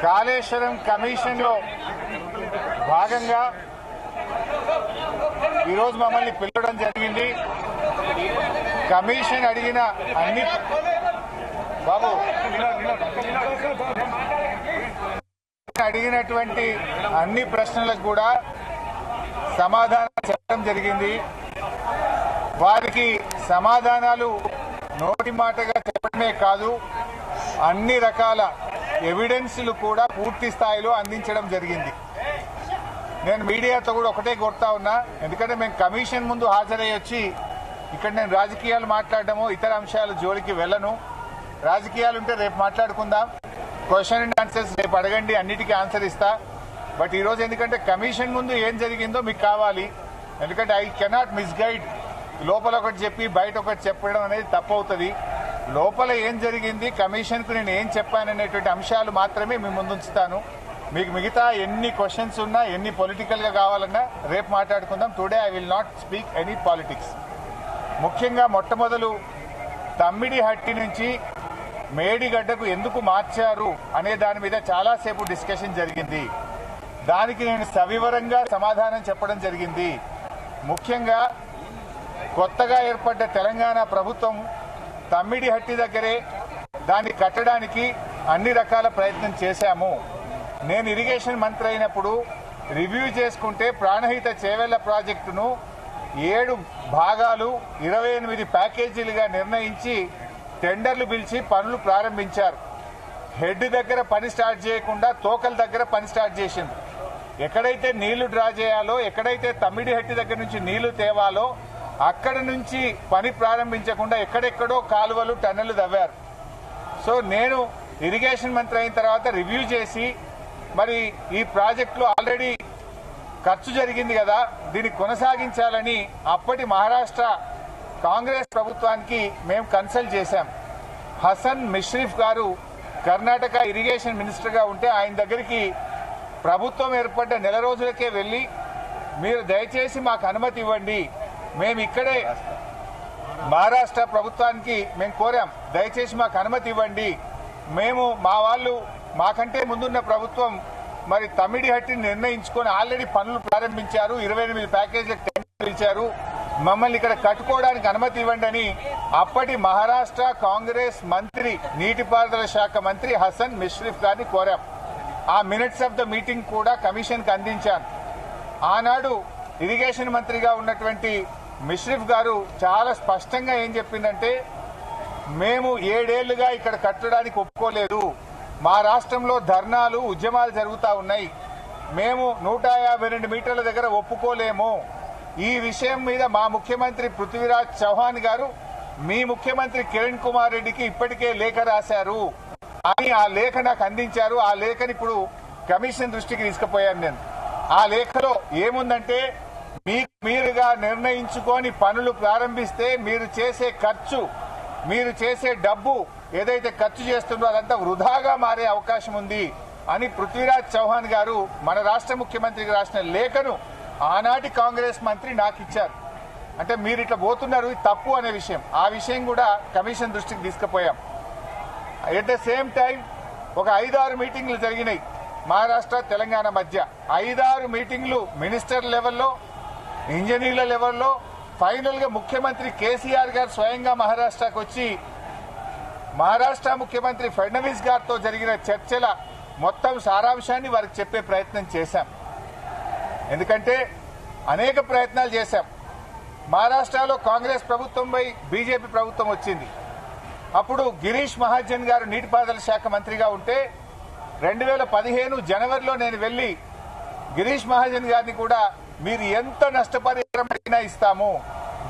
Kaleshwaram commission లో భాగంగా ఈరోజు మమ్మల్ని పిలవడం జరిగింది. కమిషన్ అడిగిన అడిగినటువంటి అన్ని ప్రశ్నలకు కూడా సమాధానం చెప్పడం జరిగింది. వారికి సమాధానాలు నోటి మాటగా చెప్పడమే కాదు, అన్ని రకాల ఎవిడెన్స్లు కూడా పూర్తి స్థాయిలో అందించడం జరిగింది. నేను మీడియాతో కూడా ఒకటే కోరుతా ఉన్నా, ఎందుకంటే మేము కమిషన్ ముందు హాజరై వచ్చి ఇక్కడ నేను రాజకీయాలు మాట్లాడడము ఇతర అంశాల జోలికి వెళ్ళను. రాజకీయాలు ఉంటే రేపు మాట్లాడుకుందాం, క్వశ్చన్ అండ్ ఆన్సర్స్ రేపు అడగండి, అన్నిటికీ ఆన్సర్ ఇస్తా. బట్ ఈరోజు ఎందుకంటే కమిషన్ ముందు ఏం జరిగిందో మీకు కావాలి, ఎందుకంటే ఐ కెనాట్ మిస్గైడ్. లోపల ఒకటి చెప్పి బయట ఒకటి చెప్పడం అనేది తప్పవుతుంది. లోపల ఏం జరిగింది, కమిషన్కు నేను ఏం చెప్పాననేటువంటి అంశాలు మాత్రమే మీ ముందుంచుతాను. మీకు మిగతా ఎన్ని క్వశ్చన్స్ ఉన్నా, ఎన్ని పొలిటికల్గా కావాలన్నా రేపు మాట్లాడుకుందాం. Today I will not speak any politics. ముఖ్యంగా మొట్టమొదలు తమ్మిడిహట్టి నుంచి మేడిగడ్డకు ఎందుకు మార్చారు అనే దాని మీద చాలాసేపు డిస్కషన్ జరిగింది. దానికి నేను సవివరంగా సమాధానం చెప్పడం జరిగింది. ముఖ్యంగా కొత్తగా ఏర్పడ్డ తెలంగాణ ప్రభుత్వం తమ్మిడిహట్టి దగ్గరే దాన్ని కట్టడానికి అన్ని రకాల ప్రయత్నం చేశాము. నేను ఇరిగేషన్ మంత్రి అయినప్పుడు రివ్యూ చేసుకుంటే ప్రాణహిత చేవెళ్ల ప్రాజెక్టును 7 భాగాలు 28 ప్యాకేజీలుగా నిర్ణయించి టెండర్లు పిలిచి పనులు ప్రారంభించారు. హెడ్ దగ్గర పని స్టార్ట్ చేయకుండా తోకల దగ్గర పని స్టార్ట్ చేసింది. ఎక్కడైతే నీళ్లు డ్రా చేయాలో, ఎక్కడైతే తమ్మిడిహట్టి దగ్గర నుంచి నీళ్లు తేవాలో అక్కడ నుంచి పని ప్రారంభించకుండా ఎక్కడెక్కడో కాలువలు టన్నెలు తవ్వారు. సో నేను ఇరిగేషన్ మంత్రి అయిన తర్వాత రివ్యూ చేసి మరి ఈ ప్రాజెక్టులో ఆల్రెడీ ఖర్చు జరిగింది కదా, దీన్ని కొనసాగించాలని అప్పటి మహారాష్ట్ర కాంగ్రెస్ ప్రభుత్వానికి మేము కన్సల్ట్ చేశాం. హసన్ మిష్రిఫ్ గారు కర్ణాటక ఇరిగేషన్ మినిస్టర్గా ఉంటే ఆయన దగ్గరికి ప్రభుత్వం ఏర్పడ్డ నెల రోజులకే వెళ్లి మీరు దయచేసి మాకు అనుమతి ఇవ్వండి, మేము ఇక్కడే మహారాష్ట్ర ప్రభుత్వానికి మేము కోరాం, దయచేసి మాకు అనుమతి ఇవ్వండి, మేము మా వాళ్ళు మాకంటే ముందున్న ప్రభుత్వం మరి తమ్మిడిహట్టిని నిర్ణయించుకొని ఆల్రెడీ పనులు ప్రారంభించారు, 28 ప్యాకేజీలకు టెండర్ ఇచ్చారు, మమ్మల్ని ఇక్కడ కట్టుకోవడానికి అనుమతి ఇవ్వండి అని అప్పటి మహారాష్ట్ర కాంగ్రెస్ మంత్రి నీటిపారుదల శాఖ మంత్రి హసన్ మిష్రిఫ్ గారిని కోరాం. ఆ మినిట్స్ ఆఫ్ ద మీటింగ్ కూడా కమిషన్కి అందించాను. ఆనాడు ఇరిగేషన్ మంత్రిగా ఉన్నటువంటి మిష్రిఫ్ గారు చాలా స్పష్టంగా ఏం చెప్పిందంటే, మేము 7 ఏళ్లుగా ఇక్కడ కట్టడానికి ఒప్పుకోలేదు, మా రాష్ట్రంలో ధర్నాలు ఉద్యమాలు జరుగుతూ ఉన్నాయి, మేము 152 మీటర్ల దగ్గర ఒప్పుకోలేము, ఈ విషయం మీద మా ముఖ్యమంత్రి పృథ్వీరాజ్ చౌహాన్ గారు మీ ముఖ్యమంత్రి కిరణ్ కుమార్ రెడ్డికి ఇప్పటికే లేఖ రాశారు అని ఆ లేఖ నాకు అందించారు. ఆ లేఖని ఇప్పుడు కమిషన్ దృష్టికి తీసుకుపోయాను నేను. ఆ లేఖలో ఏముందంటే, మీరుగా నిర్ణయించుకొని పనులు ప్రారంభిస్తే మీరు చేసే ఖర్చు, మీరు చేసే డబ్బు ఏదైతే ఖర్చు చేస్తుందో అదంతా వృధాగా మారే అవకాశం ఉంది అని పృథ్వీరాజ్ చౌహాన్ గారు మన రాష్ట్ర ముఖ్యమంత్రికి రాసిన లేఖను ఆనాటి కాంగ్రెస్ మంత్రి నాకు ఇచ్చారు. అంటే మీరు ఇట్లా పోతున్నారు, ఇది తప్పు అనే విషయం, ఆ విషయం కూడా కమిషన్ దృష్టికి తీసుకుపోయాం. ఎట్ ద సేమ్ టైం ఒక 5-6 మీటింగ్లు జరిగినాయి మహారాష్ట్ర తెలంగాణ మధ్య. 5-6 మీటింగ్లు మినిస్టర్ లెవెల్లో, ఇంజనీర్ల లెవెల్లో, ఫైనల్ గా ముఖ్యమంత్రి కేసీఆర్ గారు స్వయంగా మహారాష్ట్రకు వచ్చి మహారాష్ట్ర ముఖ్యమంత్రి ఫడ్నవీస్ గారితో జరిగిన చర్చల మొత్తం సారాంశాన్ని వారికి చెప్పే ప్రయత్నం చేశాం. ఎందుకంటే అనేక ప్రయత్నాలు చేశాం. మహారాష్ట్రలో కాంగ్రెస్ ప్రభుత్వంపై బీజేపీ ప్రభుత్వం వచ్చింది. అప్పుడు గిరీష్ మహాజన్ గారు నీటిపారుదల శాఖ మంత్రిగా ఉంటే 2015 జనవరిలో నేను వెళ్లి గిరీష్ మహాజన్ గారిని కూడా మీరు ఎంత నష్టపరిహారం అయినా ఇస్తాము,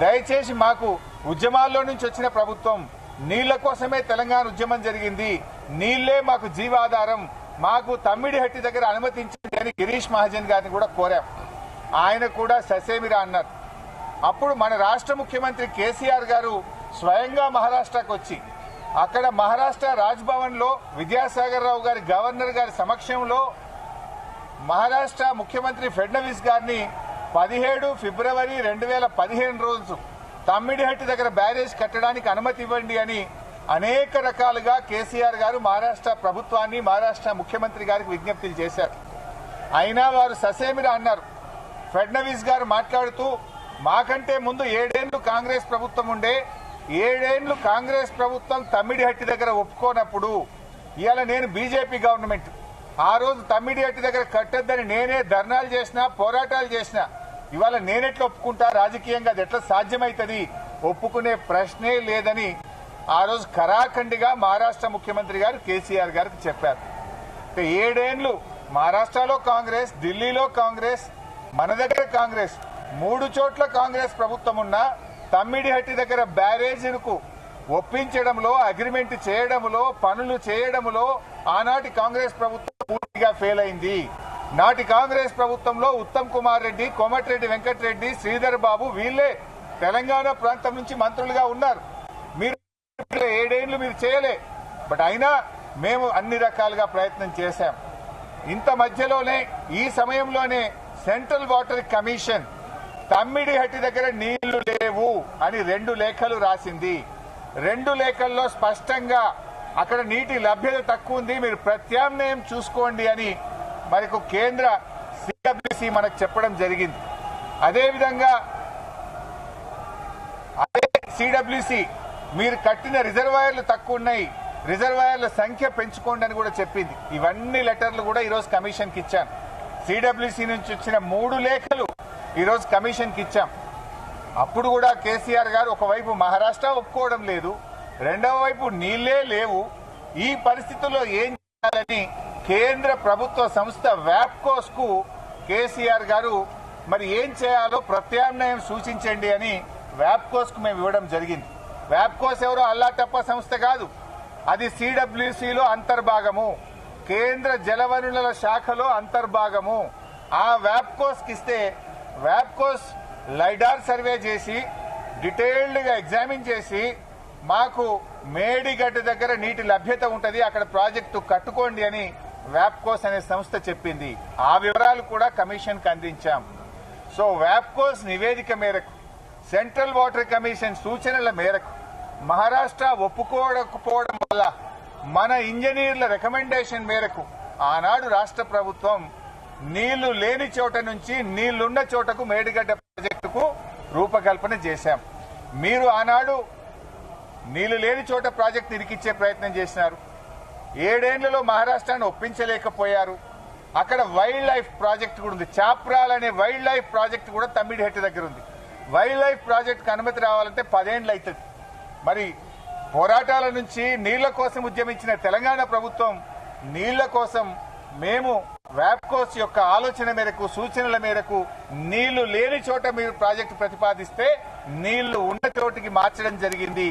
దయచేసి మాకు ఉద్యమాల్లో నుంచి వచ్చిన ప్రభుత్వం, నీళ్ల కోసమే తెలంగాణ ఉద్యమం జరిగింది, నీళ్లే మాకు జీవాధారం, మాకు తమ్మిడిహట్టి దగ్గర అనుమతించండి అని గిరీష్ మహాజన్ గారిని కూడా కోరాం. ఆయన కూడా ససేమిరా అన్నారు. అప్పుడు మన రాష్ట్ర ముఖ్యమంత్రి కేసీఆర్ గారు స్వయంగా మహారాష్ట్రకు వచ్చి అక్కడ మహారాష్ట్ర రాజ్భవన్ లో విద్యాసాగర్ రావు గారి గవర్నర్ గారి సమక్షంలో మహారాష్ట్ర ముఖ్యమంత్రి ఫడ్నవీస్ గారిని 17 ఫిబ్రవరి 2015 రోజు తమ్మిడిహట్టి దగ్గర బ్యారేజ్ కట్టడానికి అనుమతి ఇవ్వండి అని అనేక రకాలుగా కేసీఆర్ గారు మహారాష్ట్ర ప్రభుత్వాన్ని మహారాష్ట్ర ముఖ్యమంత్రి గారికి విజ్ఞప్తులు చేశారు. అయినా వారు ససేమిరా అన్నారు. ఫడ్నవీస్ గారు మాట్లాడుతూ మాకంటే ముందు 7 ఏళ్లు కాంగ్రెస్ ప్రభుత్వం ఉండే, 7 ఏళ్లు కాంగ్రెస్ ప్రభుత్వం తమ్మిడిహట్టి దగ్గర ఒప్పుకోనప్పుడు ఇవాళ నేను బీజేపీ గవర్నమెంట్ ఆ రోజు తమ్మిడిహట్టి దగ్గర కట్టొద్దని నేనే ధర్నాలు చేసినా పోరాటాలు చేసినా ఇవాళ నేనెట్లా ఒప్పుకుంటా, రాజకీయంగా అది ఎట్లా సాధ్యమవుతుంది, ఒప్పుకునే ప్రశ్నే లేదని ఆ రోజు ఖరాఖండిగా మహారాష్ట్ర ముఖ్యమంత్రి గారు కేసీఆర్ గారికి చెప్పారు. 7 ఏళ్లు మహారాష్ట్రలో కాంగ్రెస్, ఢిల్లీలో కాంగ్రెస్, మన దగ్గర కాంగ్రెస్, 3 చోట్ల కాంగ్రెస్ ప్రభుత్వం ఉన్నా తమ్మిడిహట్టి దగ్గర బ్యారేజీలకు ఒప్పించడంలో, అగ్రిమెంట్ చేయడంలో, పనులు చేయడంలో ఆనాటి కాంగ్రెస్ ప్రభుత్వం పూర్తిగా ఫెయిల్ అయింది. నాటి కాంగ్రెస్ ప్రభుత్వంలో ఉత్తమ్ కుమార్ రెడ్డి, కోమటిరెడ్డి వెంకటరెడ్డి, శ్రీధర్ బాబు వీళ్లే తెలంగాణ ప్రాంతం నుంచి మంత్రులుగా ఉన్నారు. మీరు 7 ఏళ్లు మీరు చేయలే. బట్ అయినా మేము అన్ని రకాలుగా ప్రయత్నం చేశాం. ఇంత మధ్యలోనే ఈ సమయంలోనే సెంట్రల్ వాటర్ కమిషన్ తమ్మిడిహట్టి దగ్గర నీళ్లు లేవు అని 2 లేఖలు రాసింది. 2 లేఖల్లో స్పష్టంగా అక్కడ నీటి లభ్యత తక్కువ ఉంది, మీరు ప్రత్యామ్నాయం చూసుకోండి అని మనకు కేంద్ర సిడబ్ల్యూసి మనకు చెప్పడం జరిగింది. అదేవిధంగా అదే సిడబ్ల్యూసి మీరు కట్టిన రిజర్వాయర్లు తక్కువ ఉన్నాయి, రిజర్వాయర్ల సంఖ్య పెంచుకోండి అని కూడా చెప్పింది. ఇవన్నీ లెటర్లు కూడా ఈరోజు కమిషన్కి ఇచ్చాం. సిడబ్ల్యూసి నుంచి వచ్చిన 3 లేఖలు ఈరోజు కమిషన్కి ఇచ్చాం. అప్పుడు కూడా కేసీఆర్ గారు ఒకవైపు మహారాష్ట్ర ఒప్పుకోవడం లేదు, రెండవ వైపు నీళ్లే లేవు. ఈ పరిస్థితుల్లో ఏం చేయాలని కేంద్ర ప్రభుత్వ సంస్థ వ్యాప్కోస్ కు కేసీఆర్ గారు మరి ఏం చేయాలో ప్రత్యామ్నాయం సూచించండి అని వ్యాప్కోస్ కు మేము ఇవ్వడం జరిగింది. వ్యాప్కోస్ ఎవరో అల్లాటప్ప సంస్థ కాదు, అది సిడబ్ల్యూసిలో అంతర్భాగము, కేంద్ర జలవనరుల శాఖలో అంతర్భాగము. ఆ వ్యాప్కోస్ కి ఇస్తే వ్యాప్కోస్ లైడార్ సర్వే చేసి డీటెయిల్డ్ గా ఎగ్జామిన్ చేసి మాకు మేడిగడ్డ దగ్గర నీటి లభ్యత ఉంటది, అక్కడ ప్రాజెక్టు కట్టుకోండి అని వ్యాప్కోస్ అనే సంస్థ చెప్పింది. ఆ వివరాలు కూడా కమిషన్ కు అందించాం. సో వ్యాప్కోస్ నివేదిక మేరకు, సెంట్రల్ వాటర్ కమిషన్ సూచనల మేరకు మహారాష్ట్ర ఒప్పుకోకపోవడం వల్ల మన ఇంజనీర్ల రికమెండేషన్ మేరకు ఆనాడు రాష్ట్ర ప్రభుత్వం నీళ్లు లేని చోట నుంచి నీళ్లున్న చోటకు మేడిగడ్డ ప్రాజెక్టుకు రూపకల్పన చేశాం. మీరు ఆనాడు నీళ్లు లేని చోట ప్రాజెక్టు ఇరికిచ్చే ప్రయత్నం చేసినారు. 7 ఏళ్లలో మహారాష్ట్రాన్ని ఒప్పించలేకపోయారు. అక్కడ వైల్డ్ లైఫ్ ప్రాజెక్టు కూడా ఉంది, చాప్రాల్ అనే వైల్డ్ లైఫ్ ప్రాజెక్టు కూడా తమ్మిడిహట్టి దగ్గర ఉంది. వైల్డ్ లైఫ్ ప్రాజెక్టుకు అనుమతి రావాలంటే 10 ఏళ్లు అవుతుంది. మరి పోరాటాల నుంచి నీళ్ల కోసం ఉద్యమించిన తెలంగాణ ప్రభుత్వం నీళ్ల కోసం మేము వ్యాప్కోస్ యొక్క ఆలోచన మేరకు, సూచనల మేరకు నీళ్లు లేని చోట మీరు ప్రాజెక్టు ప్రతిపాదిస్తే నీళ్లు ఉన్న చోటికి మార్చడం జరిగింది.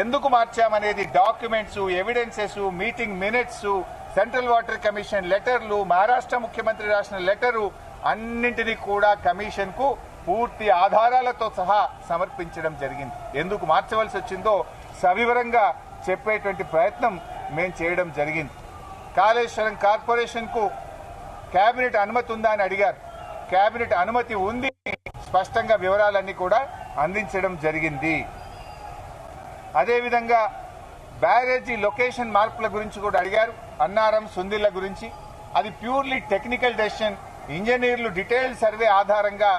ఎందుకు మార్చామనేది documents, evidences, meeting minutes, central water commission లెటర్లు, మహారాష్ట్ర ముఖ్యమంత్రి రాసిన లెటరు అన్నింటినీ కూడా కమిషన్ కు పూర్తి ఆధారాలతో సహా సమర్పించడం జరిగింది. ఎందుకు మార్చవలసి వచ్చిందో సవివరంగా చెప్పేటువంటి ప్రయత్నం మేము చేయడం జరిగింది. కాళేశ్వరం కార్పొరేషన్ కు కేబినెట్ అనుమతి ఉందా అని అడిగారు. కేబినెట్ అనుమతి ఉంది, స్పష్టంగా వివరాలన్నీ కూడా అందించడం జరిగింది. అదేవిధంగా బ్యారేజీ లొకేషన్ మార్పుల గురించి కూడా అడిగారు. అన్నారం, సుందిళ్ల గురించి అది ప్యూర్లీ టెక్నికల్ డెసిషన్. ఇంజనీర్లు డీటెయిల్ సర్వే ఆధారంగా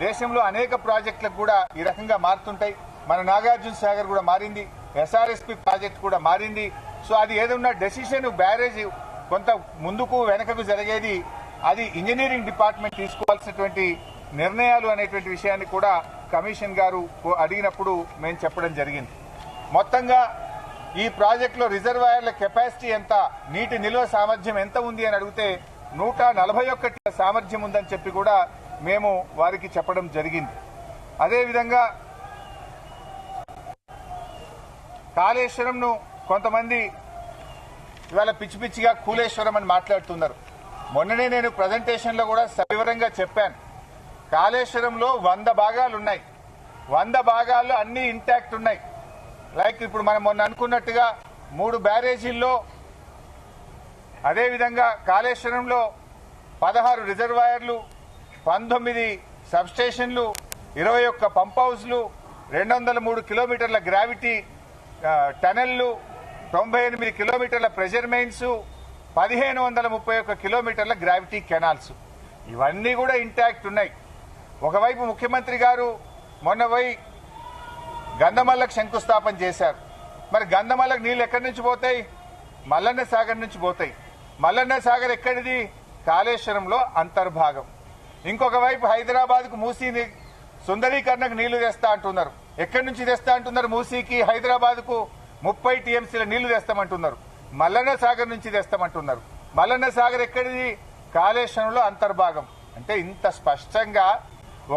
దేశంలో అనేక ప్రాజెక్టులకు కూడా ఈ రకంగా మారుతుంటాయి. మన నాగార్జున సాగర్ కూడా మారింది, ఎస్ఆర్ఎస్పీ ప్రాజెక్ట్ కూడా మారింది. సో అది ఏదన్నా డెసిషన్ బ్యారేజ్ కొంత ముందుకు వెనకకు జరిగేది అది ఇంజనీరింగ్ డిపార్ట్మెంట్ తీసుకోవాల్సినటువంటి నిర్ణయాలు అనేటువంటి విషయాన్ని కూడా కమిషన్ గారు అడిగినప్పుడు మేము చెప్పడం జరిగింది. మొత్తంగా ఈ ప్రాజెక్టులో రిజర్వాయర్ల కెపాసిటీ ఎంత, నీటి నిల్వ సామర్థ్యం ఎంత ఉంది అని అడిగితే 141 సామర్థ్యం ఉందని చెప్పి కూడా మేము వారికి చెప్పడం జరిగింది. అదేవిధంగా కాళేశ్వరంను కొంతమంది ఇవాళ పిచ్చి పిచ్చిగా కూలేశ్వరం అని మాట్లాడుతున్నారు. మొన్ననే నేను ప్రజెంటేషన్ లో కూడా సవివరంగా చెప్పాను. కాళేశ్వరంలో 100 భాగాలు ఉన్నాయి, 100 భాగాల్లో అన్ని ఇంటాక్ట్ ఉన్నాయి. లైక్ ఇప్పుడు మనం మొన్న అనుకున్నట్టుగా 3 బ్యారేజీల్లో, అదేవిధంగా కాళేశ్వరంలో 16 రిజర్వాయర్లు, 19 సబ్స్టేషన్లు, 21 పంప్ హౌస్లు, 203 కిలోమీటర్ల గ్రావిటీ టనెళ్లు, 98 కిలోమీటర్ల ప్రెషర్ మెయిన్స్, 1531 కిలోమీటర్ల గ్రావిటీ కెనాల్స్, ఇవన్నీ కూడా ఇంటాక్ట్ ఉన్నాయి. ఒకవైపు ముఖ్యమంత్రి గారు మొన్న పోయి గంధమల్లకు శంకుస్థాపన చేశారు. మరి గంధమల్లకు నీళ్లు ఎక్కడి నుంచి పోతాయి? మల్లన్న సాగర్ నుంచి పోతాయి. మల్లన్న సాగర్ ఎక్కడిది? కాళేశ్వరంలో అంతర్భాగం. ఇంకొక వైపు హైదరాబాద్ కు మూసీ సుందరీకరణకు నీళ్లు తెస్తా అంటున్నారు. ఎక్కడి నుంచి తెస్తా అంటున్నారు? మూసీకి హైదరాబాద్ కు 30 టీఎంసీల నీళ్లు తెస్తామంటున్నారు. మల్లన్న సాగర్ నుంచి తెస్తామంటున్నారు. మల్లన్న సాగర్ ఎక్కడిది? కాళేశ్వరంలో అంతర్భాగం. అంటే ఇంత స్పష్టంగా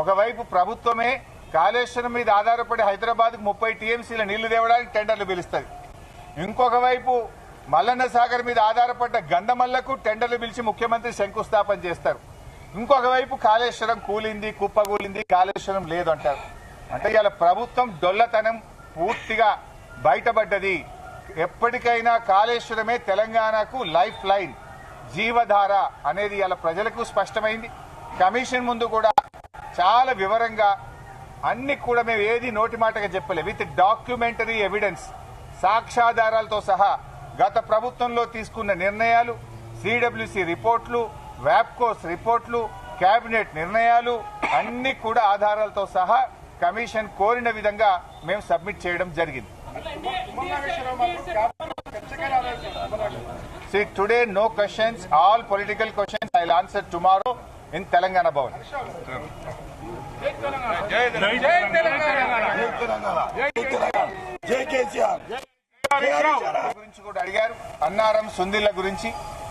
ఒకవైపు ప్రభుత్వమే కాళేశ్వరం మీద ఆధారపడి హైదరాబాద్ కు 30 టీఎంసీల నీళ్లు తేవడానికి టెండర్లు పిలుస్తుంది. ఇంకొక వైపు మల్లన్న సాగర్ మీద ఆధారపడ్డ గంధమల్లకు టెండర్లు పిలిచి ముఖ్యమంత్రి శంకుస్థాపన చేస్తారు. ఇంకొక వైపు కాళేశ్వరం కూలింది, కుప్పగూలింది, కాళేశ్వరం లేదు అంటారు. అంటే ఇలా ప్రభుత్వం డొల్లతనం పూర్తిగా బయటపడ్డది. ఎప్పటికైనా కాళేశ్వరమే తెలంగాణకు లైఫ్ లైన్, జీవధార అనేది ఇలా ప్రజలకు స్పష్టమైంది. కమిషన్ ముందు కూడా చాలా వివరంగా అన్ని కూడా మేము ఏది నోటి మాటగా చెప్పలే, విత్ డాక్యుమెంటరీ ఎవిడెన్స్, సాక్ష్యాధారాలతో సహా గత ప్రభుత్వంలో తీసుకున్న నిర్ణయాలు, సిడబ్ల్యూసి రిపోర్ట్లు, వ్యాప్కోస్ రిపోర్ట్లు, కేబినెట్ నిర్ణయాలు అన్ని కూడా ఆధారాలతో సహా కమిషన్ కోరిన విధంగా మేము సబ్మిట్ చేయడం జరిగింది. See, today no questions, all political questions I will answer tomorrow in Telangana Bhavan. గురించి కూడా అడిగారు, అన్నారం సుందిళ్ల గురించి.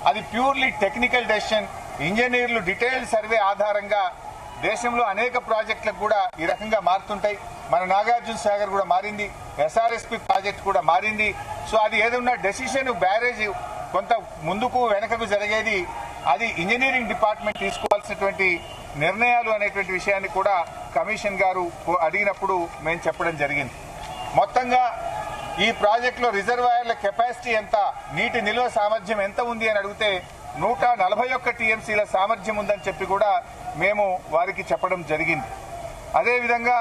అది ప్యూర్లీ టెక్నికల్ డెసిషన్. ఇంజనీర్లు డీటెయిల్ సర్వే ఆధారంగా దేశంలో అనేక ప్రాజెక్టులకు కూడా ఈ రకంగా మారుతుంటాయి. మన నాగార్జున సాగర్ కూడా మారింది, ఎస్ఆర్ఎస్పీ ప్రాజెక్ట్ కూడా మారింది. సో అది ఏదన్నా డెసిషన్ బ్యారేజ్ కొంత ముందుకు వెనకకు జరిగేది, అది ఇంజనీరింగ్ డిపార్ట్మెంట్ తీసుకోవాల్సినటువంటి నిర్ణయాలు అనేటువంటి విషయాన్ని కూడా కమిషన్ గారు అడిగినప్పుడు మేము చెప్పడం జరిగింది. మొత్తంగా ఈ ప్రాజెక్టులో రిజర్వాయర్ల కెపాసిటీ ఎంత, నీటి నిల్వ సామర్థ్యం ఎంత ఉంది అని అడిగితే 141 టీఎంసీల సామర్థ్యం ఉందని చెప్పి కూడా మేము వారికి చెప్పడం జరిగింది. అదేవిధంగా